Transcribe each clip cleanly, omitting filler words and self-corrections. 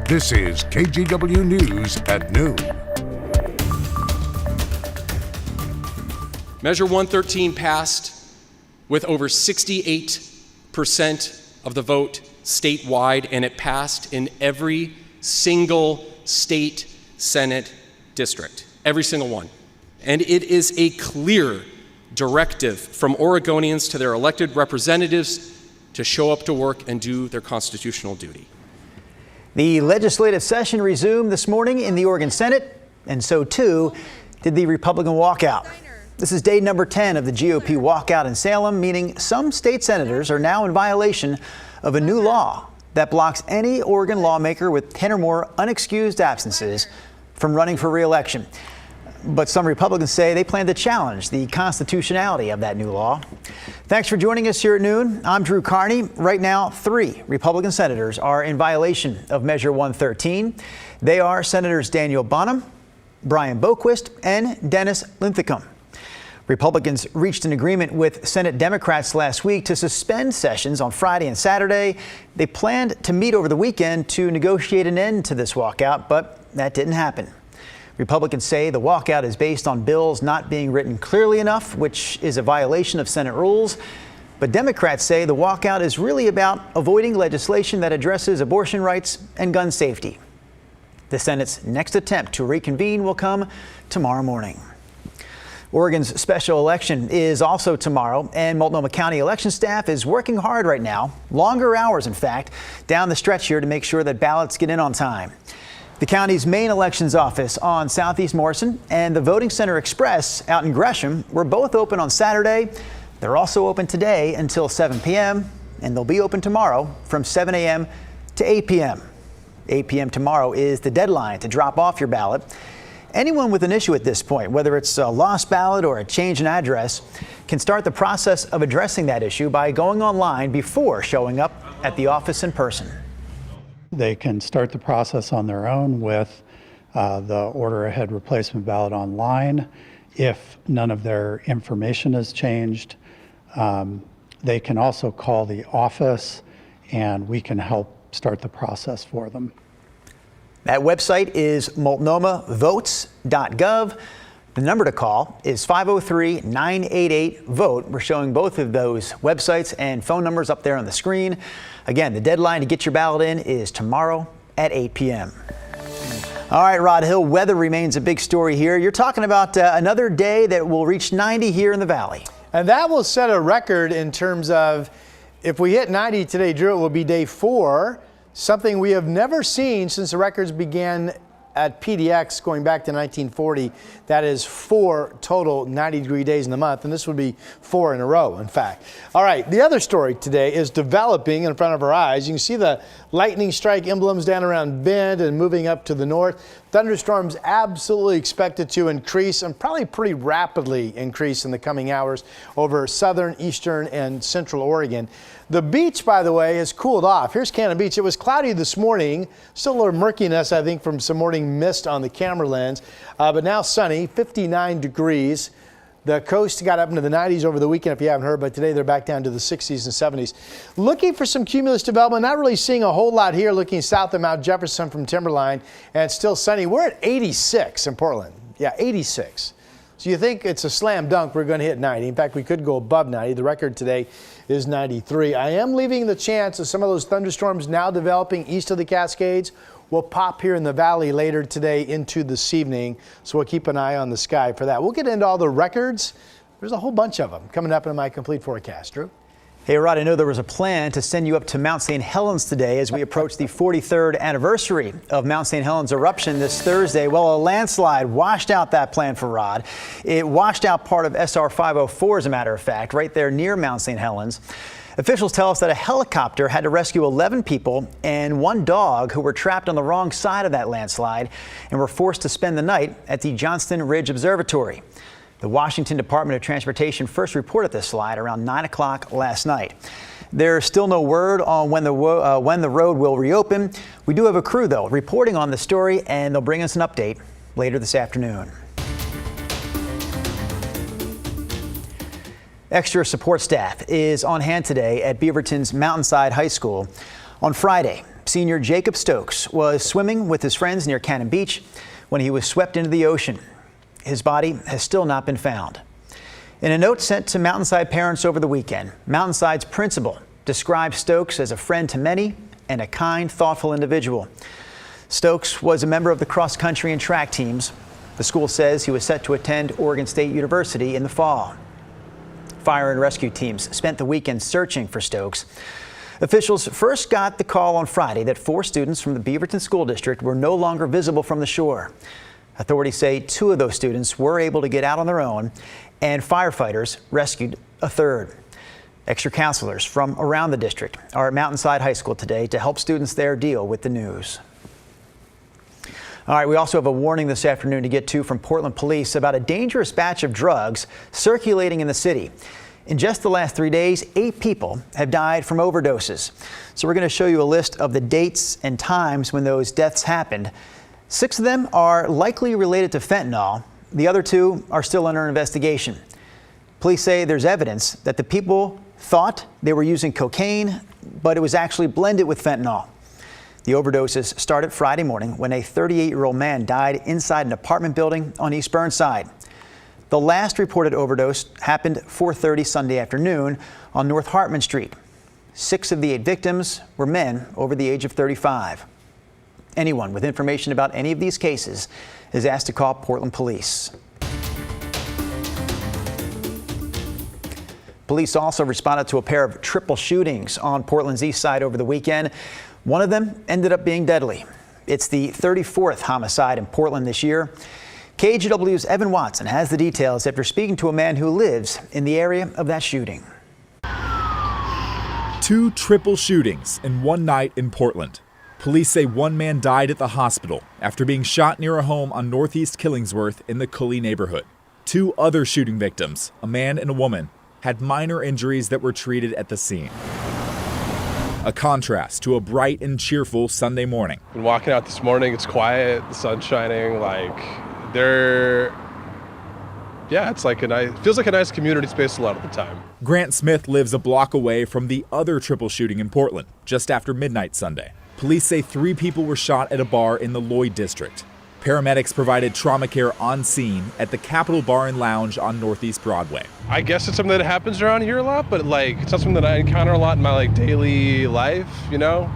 This is KGW News at noon. Measure 113 passed with over 68% of the vote statewide, and it passed in every single state Senate district, every single one. And it is a clear directive from Oregonians to their elected representatives to show up to work and do their constitutional duty. The legislative session resumed this morning in the Oregon Senate, and so too did the Republican walkout. This is day number 10 of the GOP walkout in Salem, meaning some state senators are now in violation of a new law that blocks any Oregon lawmaker with 10 or more unexcused absences from running for re-election. But some Republicans say they plan to challenge the constitutionality of that new law. Thanks for joining us here at noon. I'm Drew Carney. Right now, 3 Republican senators are in violation of Measure 113. They are Senators Daniel Bonham, Brian Boquist, and Dennis Linthicum. Republicans reached an agreement with Senate Democrats last week to suspend sessions on Friday and Saturday. They planned to meet over the weekend to negotiate an end to this walkout, but that didn't happen. Republicans say the walkout is based on bills not being written clearly enough, which is a violation of Senate rules. But Democrats say the walkout is really about avoiding legislation that addresses abortion rights and gun safety. The Senate's next attempt to reconvene will come tomorrow morning. Oregon's special election is also tomorrow, and Multnomah County election staff is working hard right now, longer hours in fact, down the stretch here to make sure that ballots get in on time. The county's main elections office on Southeast Morrison and the Voting Center Express out in Gresham were both open on Saturday. They're also open today until 7 p.m. and they'll be open tomorrow from 7 a.m. to 8 p.m. 8 p.m. tomorrow is the deadline to drop off your ballot. Anyone with an issue at this point, whether it's a lost ballot or a change in address, can start the process of addressing that issue by going online before showing up at the office in person. They can start the process on their own with the order ahead replacement ballot online. If none of their information has changed, they can also call the office and we can help start the process for them. That website is multnomahvotes.gov. The number to call is 503-988-VOTE. We're showing both of those websites and phone numbers up there on the screen. Again, the deadline to get your ballot in is tomorrow at 8 p.m. All right, Rod Hill, weather remains a big story here. You're talking about another day that will reach 90 here in the valley. And that will set a record in terms of if we hit 90 today, Drew, it will be day 4. Something we have never seen since the records began at PDX going back to 1940. That is 4 total 90-degree days in the month, and this would be 4 in a row, in fact. All right, the other story today is developing in front of our eyes. You can see the lightning strike emblems down around Bend and moving up to the north. Thunderstorms absolutely expected to increase and probably pretty rapidly increase in the coming hours over southern, eastern, and central Oregon. The beach, by the way, has cooled off. Here's Cannon Beach. It was cloudy this morning. Still a little murkiness, I think, from some morning mist on the camera lens, but now sunny, 59 degrees. The coast got up into the 90s over the weekend, if you haven't heard, but today they're back down to the 60s and 70s. Looking for some cumulus development, not really seeing a whole lot here, looking south of Mount Jefferson from Timberline, and it's still sunny. We're at 86 in Portland. Yeah, 86. So you think it's a slam dunk, we're going to hit 90. In fact, we could go above 90. The record today is 93. I am leaving the chance of some of those thunderstorms now developing east of the Cascades will pop here in the valley later today into this evening. So we'll keep an eye on the sky for that. We'll get into all the records. There's a whole bunch of them coming up in my complete forecast. Drew? Hey, Rod, I know there was a plan to send you up to Mount St. Helens today as we approach the 43rd anniversary of Mount St. Helens eruption this Thursday. Well, a landslide washed out that plan for Rod. It washed out part of SR 504, as a matter of fact, right there near Mount St. Helens. Officials tell us that a helicopter had to rescue 11 people and 1 dog who were trapped on the wrong side of that landslide and were forced to spend the night at the Johnston Ridge Observatory. The Washington Department of Transportation first reported this slide around 9 o'clock last night. There's still no word on when the road will reopen. We do have a crew, though, reporting on the story, and they'll bring us an update later this afternoon. Extra support staff is on hand today at Beaverton's Mountainside High School. On Friday, Senior Jacob Stokes was swimming with his friends near Cannon Beach when he was swept into the ocean. His body has still not been found. In a note sent to Mountainside parents over the weekend, Mountainside's principal described Stokes as a friend to many and a kind, thoughtful individual. Stokes was a member of the cross-country and track teams. The school says he was set to attend Oregon State University in the fall. Fire and rescue teams spent the weekend searching for Stokes. Officials first got the call on Friday that 4 students from the Beaverton School District were no longer visible from the shore. Authorities say 2 of those students were able to get out on their own, and firefighters rescued a 3rd. Extra counselors from around the district are at Mountainside High School today to help students there deal with the news. All right, we also have a warning this afternoon to get to from Portland police about a dangerous batch of drugs circulating in the city. In just the last 3 days, 8 people have died from overdoses. So we're going to show you a list of the dates and times when those deaths happened. 6 of them are likely related to fentanyl. The other 2 are still under investigation. Police say there's evidence that the people thought they were using cocaine, but it was actually blended with fentanyl. The overdoses started Friday morning when a 38-year-old man died inside an apartment building on East Burnside. The last reported overdose happened 4:30 Sunday afternoon on North Hartman Street. 6 of the 8 victims were men over the age of 35. Anyone with information about any of these cases is asked to call Portland Police. Police also responded to a pair of triple shootings on Portland's east side over the weekend. One of them ended up being deadly. It's the 34th homicide in Portland this year. KGW's Evan Watson has the details after speaking to a man who lives in the area of that shooting. 2 triple shootings in one night in Portland. Police say one man died at the hospital after being shot near a home on Northeast Killingsworth in the Cully neighborhood. 2 other shooting victims, a man and a woman, had minor injuries that were treated at the scene. A contrast to a bright and cheerful Sunday morning. Been walking out this morning, it's quiet, the sun's shining, it's like feels like a nice community space a lot of the time. Grant Smith lives a block away from the other triple shooting in Portland, just after midnight Sunday. Police say 3 people were shot at a bar in the Lloyd district. Paramedics provided trauma care on scene at the Capitol Bar and Lounge on Northeast Broadway. I guess it's something that happens around here a lot, but it's not something that I encounter a lot in my daily life, you know?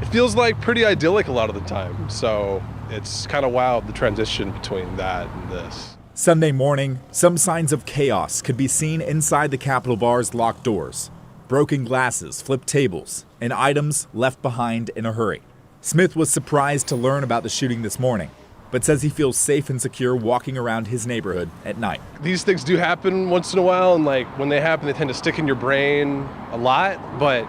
It feels pretty idyllic a lot of the time, so it's kind of wild, the transition between that and this. Sunday morning, some signs of chaos could be seen inside the Capitol Bar's locked doors. Broken glasses, flipped tables, and items left behind in a hurry. Smith was surprised to learn about the shooting this morning, but says he feels safe and secure walking around his neighborhood at night. These things do happen once in a while, and when they happen, they tend to stick in your brain a lot, but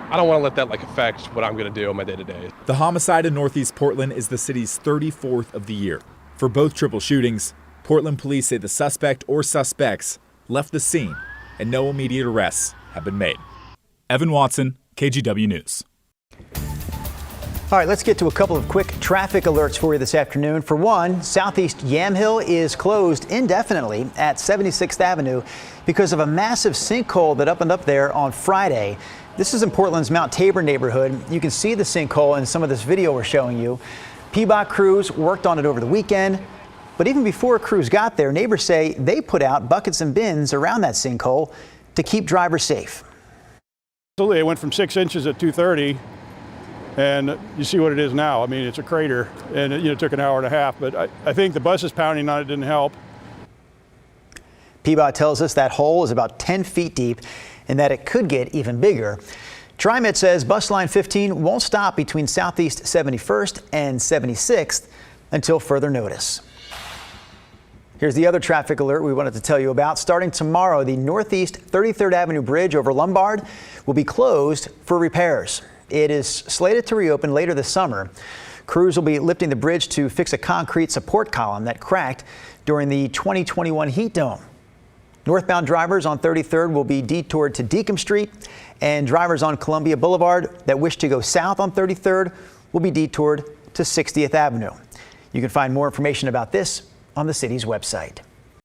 I don't want to let that affect what I'm going to do on my day-to-day. The homicide in Northeast Portland is the city's 34th of the year. For both triple shootings, Portland police say the suspect or suspects left the scene and no immediate arrests have been made. Evan Watson, KGW News. All right, let's get to a couple of quick traffic alerts for you this afternoon. For one, Southeast Yamhill is closed indefinitely at 76th Avenue because of a massive sinkhole that opened up there on Friday. This is in Portland's Mount Tabor neighborhood. You can see the sinkhole in some of this video we're showing you. PBOT crews worked on it over the weekend, but even before crews got there, neighbors say they put out buckets and bins around that sinkhole to keep drivers safe. It went from 6 inches at 2:30. And you see what it is now. I mean, it's a crater, and it took an hour and a half, but I think the buses pounding on it didn't help. PBOT tells us that hole is about 10 feet deep and that it could get even bigger. TriMet says bus line 15 won't stop between Southeast 71st and 76th until further notice. Here's the other traffic alert we wanted to tell you about. Starting tomorrow, the Northeast 33rd Avenue Bridge over Lombard will be closed for repairs. It is slated to reopen later this summer. Crews will be lifting the bridge to fix a concrete support column that cracked during the 2021 heat dome. Northbound drivers on 33rd will be detoured to Deacon Street, and drivers on Columbia Boulevard that wish to go south on 33rd will be detoured to 60th Avenue. You can find more information about this on the city's website.